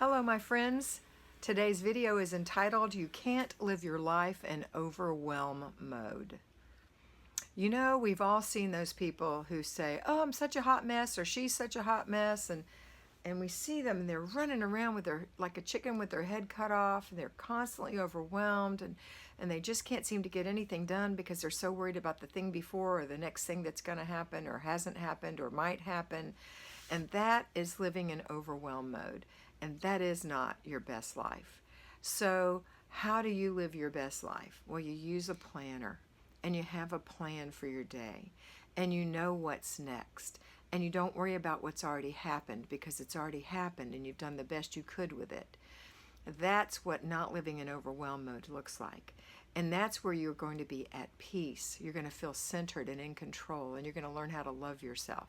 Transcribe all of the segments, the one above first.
Hello my friends. Today's video is entitled You Can't Live Your Life in Overwhelm Mode. You know, we've all seen those people who say, oh, I'm such a hot mess, or she's such a hot mess, and we see them and they're running around with their like a chicken with their head cut off, and they're constantly overwhelmed, and they just can't seem to get anything done because they're so worried about the thing before or the next thing that's going to happen or hasn't happened or might happen. And that is living in overwhelm mode. And that is not your best life. So how do you live your best life? Well, you use a planner and you have a plan for your day and you know what's next. And you don't worry about what's already happened because it's already happened and you've done the best you could with it. That's what not living in overwhelm mode looks like. And that's where you're going to be at peace. You're going to feel centered and in control, and you're going to learn how to love yourself.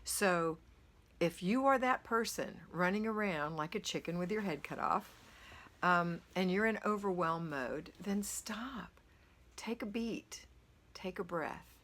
So if you are that person running around like a chicken with your head cut off, and you're in overwhelm mode, then stop. Take a beat. Take a breath.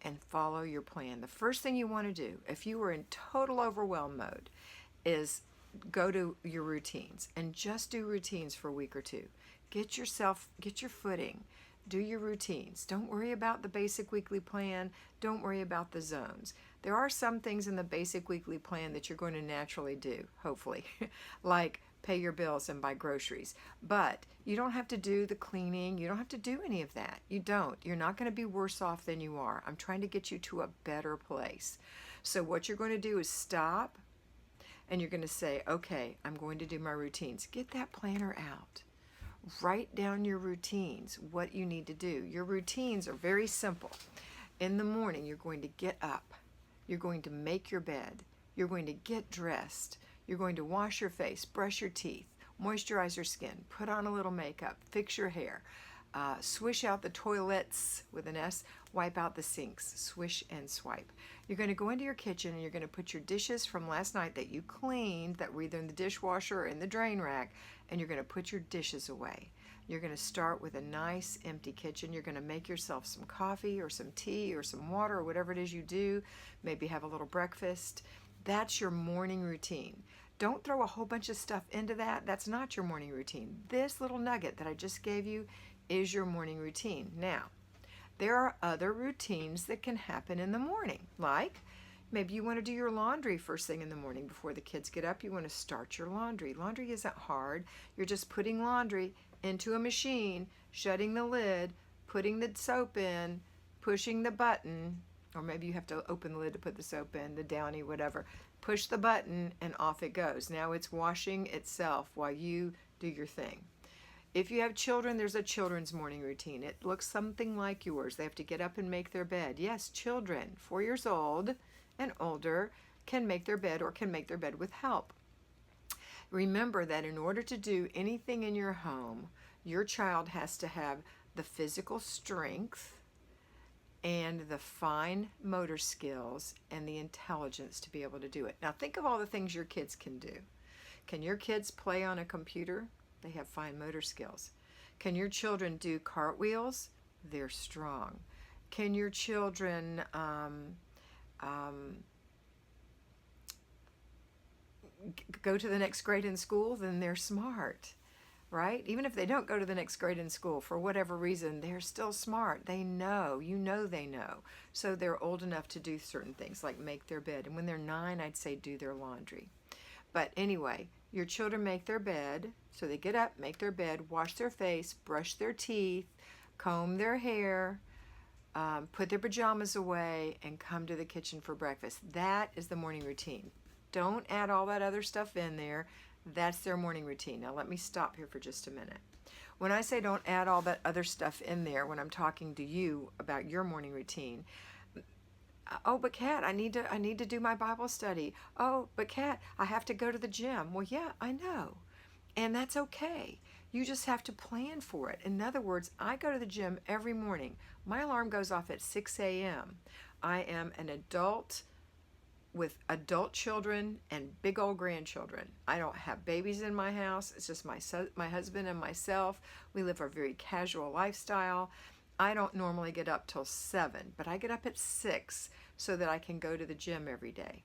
And follow your plan. The first thing you want to do, if you are in total overwhelm mode, is go to your routines and just do routines for a week or two. Get your footing. Do your routines. Don't worry about the basic weekly plan. Don't worry about the zones. There are some things in the basic weekly plan that you're going to naturally do, hopefully, like pay your bills and buy groceries. But you don't have to do the cleaning. You don't have to do any of that. You don't. You're not going to be worse off than you are. I'm trying to get you to a better place. So what you're going to do is stop, and you're going to say, okay, I'm going to do my routines. Get that planner out. Write down your routines, what you need to do. Your routines are very simple. In the morning, you're going to get up. You're going to make your bed. You're going to get dressed. You're going to wash your face, brush your teeth, moisturize your skin, put on a little makeup, fix your hair, swish out the toilets with an S, wipe out the sinks, swish and swipe. You're going to go into your kitchen and you're going to put your dishes from last night that you cleaned, that were either in the dishwasher or in the drain rack, and you're going to put your dishes away. You're going to start with a nice empty kitchen. You're going to make yourself some coffee or some tea or some water or whatever it is you do. Maybe have a little breakfast. That's your morning routine. Don't throw a whole bunch of stuff into that. That's not your morning routine. This little nugget that I just gave you is your morning routine. Now, there are other routines that can happen in the morning, like maybe you want to do your laundry first thing in the morning before the kids get up. You want to start your laundry. Laundry isn't hard. You're just putting laundry into a machine, shutting the lid, putting the soap in, pushing the button, or maybe you have to open the lid to put the soap in, the Downy, whatever. Push the button and off it goes. Now it's washing itself while you do your thing. If you have children, there's a children's morning routine. It looks something like yours. They have to get up and make their bed. Yes, children, 4 years old and older, can make their bed or can make their bed with help. Remember that in order to do anything in your home, your child has to have the physical strength and the fine motor skills and the intelligence to be able to do it. Now think of all the things your kids can do. Can your kids play on a computer? They have fine motor skills. Can your children do cartwheels? They're strong. Can your children go to the next grade in school? Then they're smart, right? Even if they don't go to the next grade in school for whatever reason, they're still smart. They know, you know they know. So they're old enough to do certain things like make their bed. And when they're 9, I'd say do their laundry. But anyway, your children make their bed. So they get up, make their bed, wash their face, brush their teeth, comb their hair, put their pajamas away, and come to the kitchen for breakfast. That is the morning routine. Don't add all that other stuff in there. That's their morning routine. Now let me stop here for just a minute. When I say don't add all that other stuff in there, when I'm talking to you about your morning routine, oh, but Kat, I need to do my Bible study. Oh, but Kat, I have to go to the gym. Well, yeah, I know. And that's okay. You just have to plan for it. In other words, I go to the gym every morning. My alarm goes off at 6 a.m. I am an adult with adult children and big old grandchildren. I don't have babies in my house. It's just my husband and myself. We live a very casual lifestyle. I don't normally get up till 7, but I get up at 6 so that I can go to the gym every day.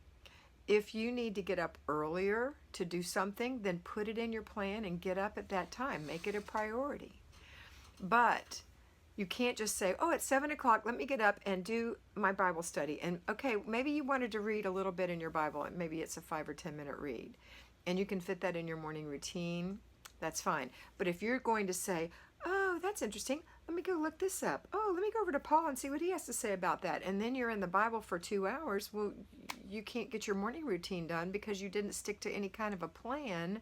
If you need to get up earlier to do something, then put it in your plan and get up at that time. Make it a priority. But you can't just say, oh, it's 7 o'clock, let me get up and do my Bible study. And okay, maybe you wanted to read a little bit in your Bible, and maybe it's a 5 or 10 minute read. And you can fit that in your morning routine. That's fine. But if you're going to say, oh, that's interesting, let me go look this up. Oh, let me go over to Paul and see what he has to say about that. And then you're in the Bible for 2 hours. Well, you can't get your morning routine done because you didn't stick to any kind of a plan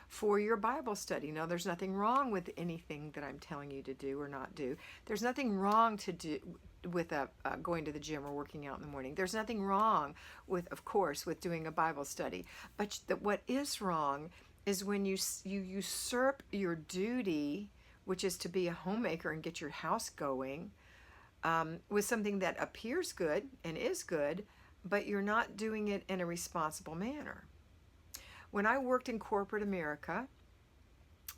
for your Bible study. Now, there's nothing wrong with anything that I'm telling you to do or not do. There's nothing wrong to do with going to the gym or working out in the morning. There's nothing wrong with, of course, with doing a Bible study. But what is wrong is when you usurp your duty, which is to be a homemaker and get your house going, with something that appears good and is good, but you're not doing it in a responsible manner. When I worked in corporate America,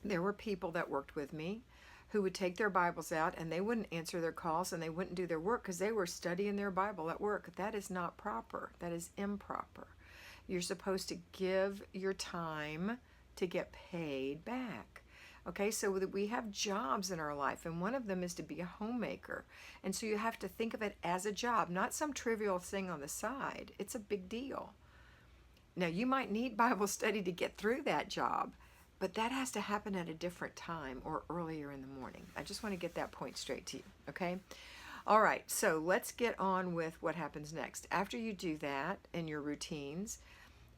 there were people that worked with me who would take their Bibles out and they wouldn't answer their calls and they wouldn't do their work because they were studying their Bible at work. That is not proper. That is improper. You're supposed to give your time to get paid back. Okay, so we have jobs in our life, and one of them is to be a homemaker. And so you have to think of it as a job, not some trivial thing on the side. It's a big deal. Now, you might need Bible study to get through that job, but that has to happen at a different time or earlier in the morning. I just want to get that point straight to you, okay? All right, so let's get on with what happens next. After you do that in your routines,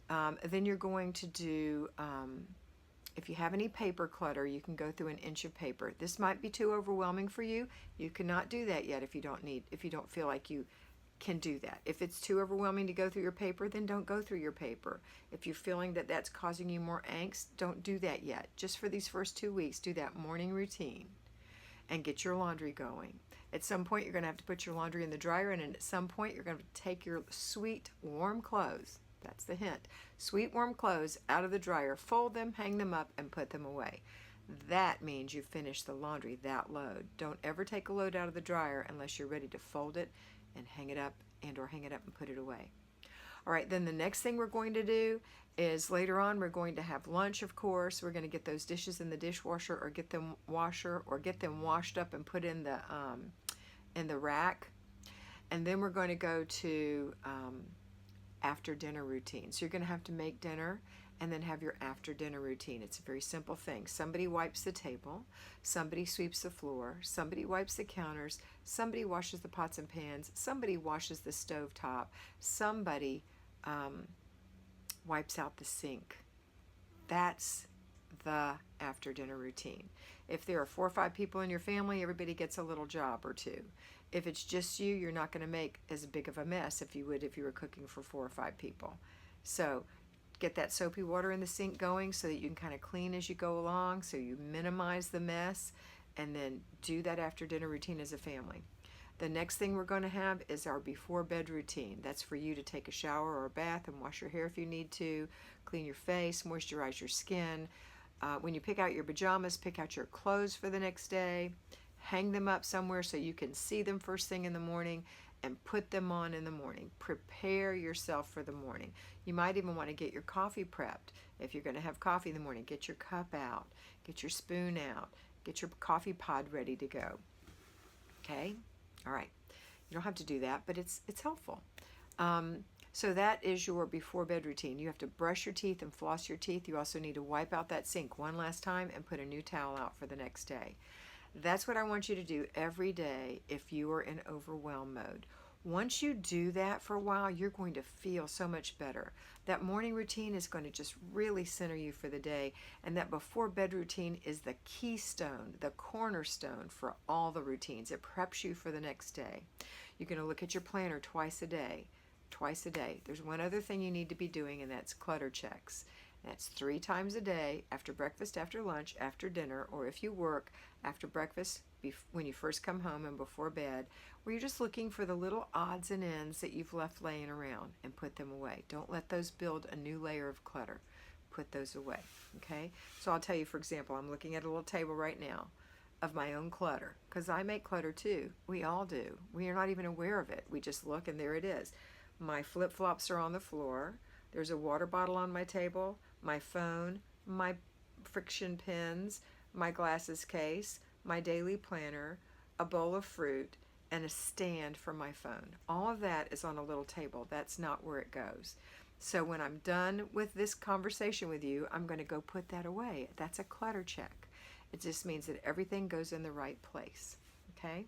then you're going to do, if you have any paper clutter, you can go through an inch of paper. This might be too overwhelming for you. You cannot do that yet if you don't feel like you can do that. If it's too overwhelming to go through your paper, then don't go through your paper. If you're feeling that that's causing you more angst, don't do that yet. Just for these first 2 weeks, do that morning routine and get your laundry going. At some point, you're going to have to put your laundry in the dryer, and at some point, you're going to take your sweet, warm clothes. That's the hint. Sweet, warm clothes out of the dryer, fold them, hang them up, and put them away. That means you finished the laundry, that load. Don't ever take a load out of the dryer unless you're ready to fold it and hang it up and put it away. All right, then the next thing we're going to do is later on we're going to have lunch, of course. We're going to get those dishes in the dishwasher or get them washed up and put in the rack. And then we're going to go to after dinner routine. So you're going to have to make dinner and then have your after dinner routine. It's a very simple thing. Somebody wipes the table, somebody sweeps the floor, somebody wipes the counters, somebody washes the pots and pans, somebody washes the stove top, somebody wipes out the sink. That's the after dinner routine. If there are 4 or 5 people in your family, everybody gets a little job or two. If it's just you, you're not going to make as big of a mess if you would if you were cooking for 4 or 5 people. So get that soapy water in the sink going so that you can kind of clean as you go along, so you minimize the mess, and then do that after dinner routine as a family. The next thing we're going to have is our before bed routine. That's for you to take a shower or a bath and wash your hair if you need to, clean your face, moisturize your skin. When you pick out your pajamas, pick out your clothes for the next day, hang them up somewhere so you can see them first thing in the morning, and put them on in the morning. Prepare yourself for the morning. You might even want to get your coffee prepped. If you're going to have coffee in the morning, get your cup out, get your spoon out, get your coffee pod ready to go. Okay? All right. You don't have to do that, but it's helpful. So that is your before bed routine. You have to brush your teeth and floss your teeth. You also need to wipe out that sink one last time and put a new towel out for the next day. That's what I want you to do every day if you are in overwhelm mode. Once you do that for a while, you're going to feel so much better. That morning routine is going to just really center you for the day, and that before bed routine is the keystone, the cornerstone for all the routines. It preps you for the next day. You're going to look at your planner twice a day. There's one other thing you need to be doing, and that's clutter checks. That's 3 times a day, after breakfast, after lunch, after dinner, or if you work, after breakfast, when you first come home, and before bed, where you're just looking for the little odds and ends that you've left laying around and put them away. Don't let those build a new layer of clutter. Put those away, okay? So I'll tell you, for example, I'm looking at a little table right now of my own clutter, because I make clutter too. We all do. We are not even aware of it. We just look and there it is. My flip-flops are on the floor. There's a water bottle on my table, my phone, my friction pins, my glasses case, my daily planner, a bowl of fruit, and a stand for my phone. All of that is on a little table. That's not where it goes. So when I'm done with this conversation with you, I'm going to go put that away. That's a clutter check. It just means that everything goes in the right place. Okay?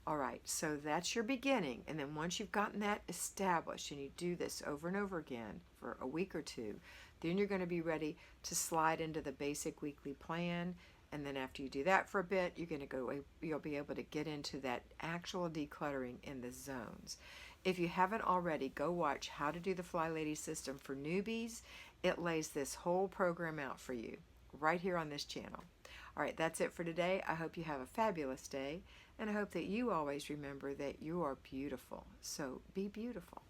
All right, so that's your beginning. And then once you've gotten that established and you do this over and over again for a week or two, then you're going to be ready to slide into the basic weekly plan. And then after you do that for a bit, you'll be able to get into that actual decluttering in the zones. If you haven't already, go watch How to Do the FlyLady System for Newbies. It lays this whole program out for you right here on this channel. All right, that's it for today. I hope you have a fabulous day, and I hope that you always remember that you are beautiful. So be beautiful.